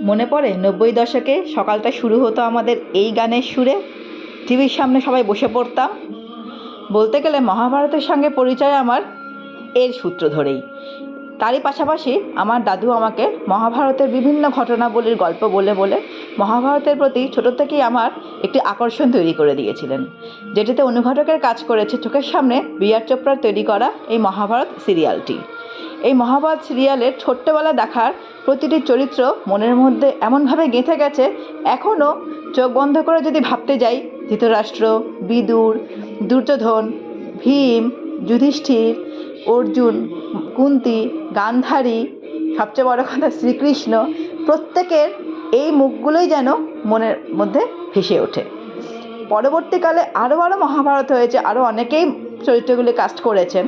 মনে পড়ে 90 দশকে সকালটা শুরু হতো আমাদের এই গানের সুরে। টিভির সামনে সবাই বসে পড়তাম। বলতে গেলে মহাভারতের সঙ্গে পরিচয় আমার এর সূত্র ধরেই। তারই পাশাপাশি আমার দাদু আমাকে মহাভারতের বিভিন্ন ঘটনাবলীর গল্প বলে বলে মহাভারতের প্রতি ছোটো থেকেই আমার একটি আকর্ষণ তৈরি করে দিয়েছিলেন, যেটিতে অনুঘটকের কাজ করেছে চোখের সামনে বি.আর. চোপড়ার তৈরি করা এই মহাভারত সিরিয়ালটি। এই মহাভারত সিরিয়ালের ছোট্টবেলা দেখার প্রতিটি চরিত্র মনের মধ্যে এমনভাবে গেঁথে গেছে, এখনও চোখ বন্ধ করে যদি ভাবতে যাই, ধৃতরাষ্ট্র, বিদুর, দুর্যোধন, ভীম, যুধিষ্ঠির, অর্জুন, কুন্তি, গান্ধারী, সবচেয়ে বড় কথা শ্রীকৃষ্ণ, প্রত্যেকের এই মুখগুলোই যেন মনের মধ্যে ভেসে ওঠে। পরবর্তীকালে আরও মহাভারত হয়েছে, আরও অনেকেই চরিত্রগুলি কাস্ট করেছেন,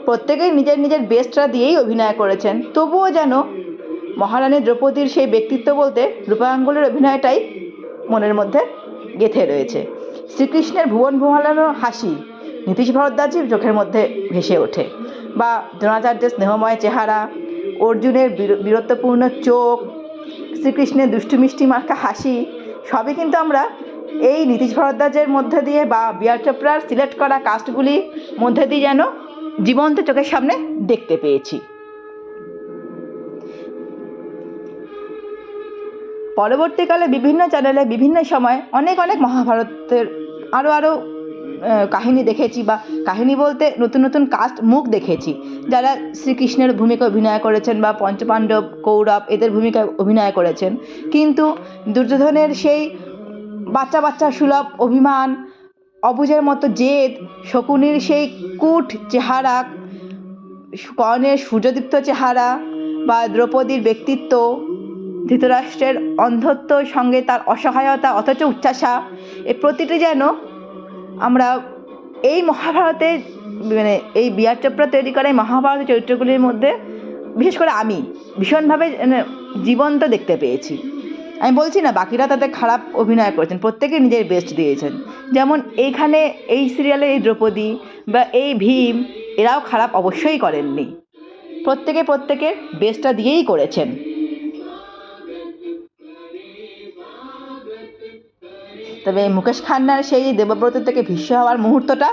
প্রত্যেকেই নিজের নিজের বেস্টটা দিয়েই অভিনয় করেছেন। তবুও যেন মহারানী দ্রৌপদীর সেই ব্যক্তিত্ব বলতে রূপা গাঙ্গুলির অভিনয়টাই মনের মধ্যে গেঁথে রয়েছে। শ্রীকৃষ্ণের ভুবন ভোলানোর হাসি নীতিশ ভরদ্বাজের চোখের মধ্যে ভেসে ওঠে, বা দ্রোণাচার্যের স্নেহময় চেহারা, অর্জুনের বীরত্বপূর্ণ চোখ, শ্রীকৃষ্ণের দুষ্টু মিষ্টি মার্কা হাসি, সবই কিন্তু আমরা এই নীতিশ ভরদ্বাজের মধ্যে দিয়ে বা বি.আর. চোপড়ার সিলেক্ট করা কাস্টগুলির মধ্যে দিয়ে যেন জীবন্ত চোখের সামনে দেখতে পেয়েছি। পরবর্তীকালে বিভিন্ন চ্যানেলে বিভিন্ন সময় অনেক মহাভারতের আরও কাহিনী দেখেছি, বা কাহিনী বলতে নতুন নতুন কাস্ট মুখ দেখেছি, যারা শ্রীকৃষ্ণের ভূমিকা অভিনয় করেছেন বা পঞ্চপাণ্ডব, কৌরব এদের ভূমিকায় অভিনয় করেছেন। কিন্তু দুর্যোধনের সেই বাচ্চা সুলভ অভিমান, অবুঝের মতো জেদ, শকুনির সেই কূট চেহারা, কর্ণের সূর্যদীপ্ত চেহারা, বা দ্রৌপদীর ব্যক্তিত্ব, ধৃতরাষ্ট্রের অন্ধত্বর সঙ্গে তার অসহায়তা অথচ উচ্চাসা, এই প্রতিটি যেন আমরা এই মহাভারতে মানে এই বি.আর. চোপড়া তৈরি করা এই মহাভারতের চরিত্রগুলির মধ্যে বিশেষ করে আমি ভীষণভাবে জীবন্ত দেখতে পেয়েছি। আমি বলছি না বাকিরা তাদের খারাপ অভিনয় করেছেন, প্রত্যেকে নিজের বেস্ট দিয়েছেন। যেমন এইখানে এই সিরিয়ালে এই দ্রৌপদী বা এই ভীম, এরাও খারাপ অবশ্যই করেননি, প্রত্যেকের বেস্টটা দিয়েই করেছেন। তবে মুকেশ খান্নার সেই দেবব্রত থেকে ভীষ্ম হওয়ার মুহূর্তটা,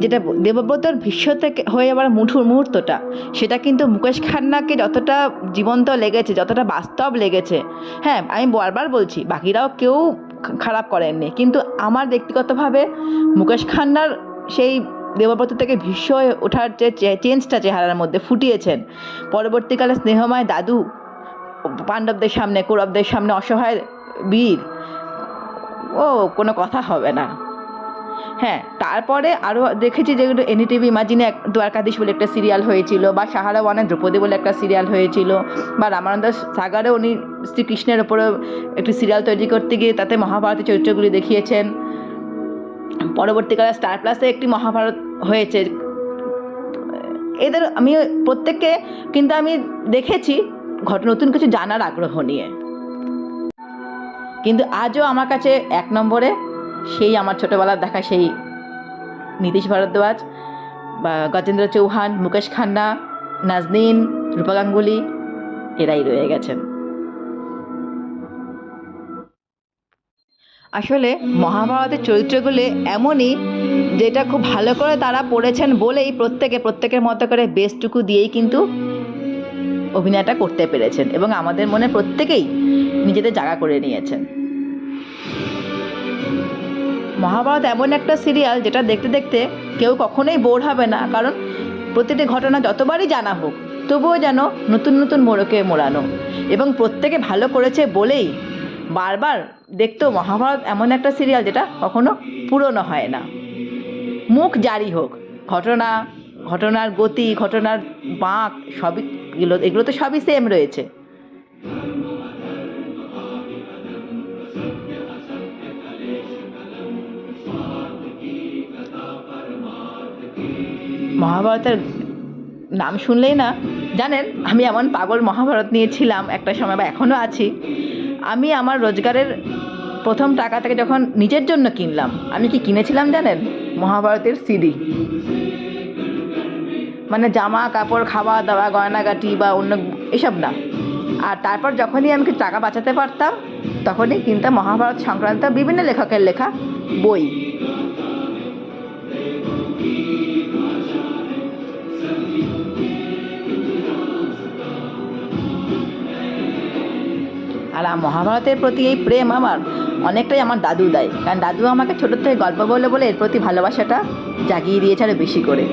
যেটা দেবব্রতর ভীষ্ম থেকে হয়ে যাওয়ার মুহূর্তটা, সেটা কিন্তু মুকেশ খান্নাকে যতটা জীবন্ত লেগেছে, যতটা বাস্তব লেগেছে, হ্যাঁ আমি বারবার বলছি বাকিরাও কেউ খারাপ করেননি, কিন্তু আমার ব্যক্তিগতভাবে মুকেশ খান্নার সেই দেবব্রত থেকে ভীষ্ম হয়ে ওঠার যে চেঞ্জটা চেহারার মধ্যে ফুটিয়েছেন, পরবর্তীকালে স্নেহময় দাদু, পাণ্ডবদের সামনে, কৌরবদের সামনে অসহায় বীর, ও কোনো কথা হবে না। হ্যাঁ, তারপরে আরও দেখেছি যেগুলো এনডিটিভি ইমাজিনে দ্বারকাধীশ বলে একটা সিরিয়াল হয়েছিল, বা সাহারা ওয়ানে দ্রৌপদী বলে একটা সিরিয়াল হয়েছিল, বা রামানন্দ সাগরে উনি শ্রীকৃষ্ণের ওপরে একটি সিরিয়াল তৈরি করতে গিয়ে তাতে মহাভারতের চরিত্রগুলি দেখিয়েছেন। পরবর্তীকালে স্টার প্লাসে একটি মহাভারত হয়েছে। এদের আমি প্রত্যেককে কিন্তু আমি দেখেছি নতুন কিছু জানার আগ্রহ নিয়ে। কিন্তু আজও আমার কাছে এক নম্বরে সেই আমার ছোটোবেলার দেখা সেই নীতিশ ভরদ্বাজ বা গজেন্দ্র চৌহান, মুকেশ খান্না, নাজনীন, রূপা গাঙ্গুলি, এরাই রয়ে গেছেন। আসলে মহাভারতের চরিত্রগুলি এমনই, যেটা খুব ভালো করে তারা পড়েছেন বলেই প্রত্যেকের মতো করে বেস্টটুকু দিয়েই কিন্তু অভিনয়টা করতে পেরেছেন, এবং আমাদের মনে প্রত্যেকেই নিজেদের জায়গা করে নিয়েছেন। মহাভারত এমন একটা সিরিয়াল যেটা দেখতে দেখতে কেউ কখনোই বোর হবে না, কারণ প্রতিটি ঘটনা যতবারই জানা হোক তবুও যেন নতুন মোড়কে মোড়ানো, এবং প্রত্যেকে ভালো করেছে বলেই বারবার দেখতেও মহাভারত এমন একটা সিরিয়াল যেটা কখনো পুরনো হয় না। মুখ জারি হোক, ঘটনার গতি, ঘটনার বাঁক, সবই এগুলো তো সবই সেম রয়েছে। মহাভারতের নাম শুনলেই না জানেন আমি এমন পাগল মহাভারত নিয়েছিলাম একটা সময়, বা এখনও আছি। আমি আমার রোজগারের প্রথম টাকা থেকে যখন নিজের জন্য কিনলাম, আমি কি কিনেছিলাম জানেন? মহাভারতের সিডি। মানে জামা কাপড়, খাওয়া দাওয়া, গয়নাগাটি বা অন্য এসব না। আর তারপর যখনই আমি কিছু টাকা বাঁচাতে পারতাম, তখনই কিনতাম মহাভারত সংক্রান্ত বিভিন্ন লেখকের লেখা বই। আর মহাভারতের প্রতি এই প্রেম আমার অনেকটাই আমার দাদু দেয়, কারণ দাদু আমাকে ছোটোর থেকে গল্প বলে বলে এর প্রতি ভালোবাসাটা জাগিয়ে দিয়েছে আরও বেশি করে।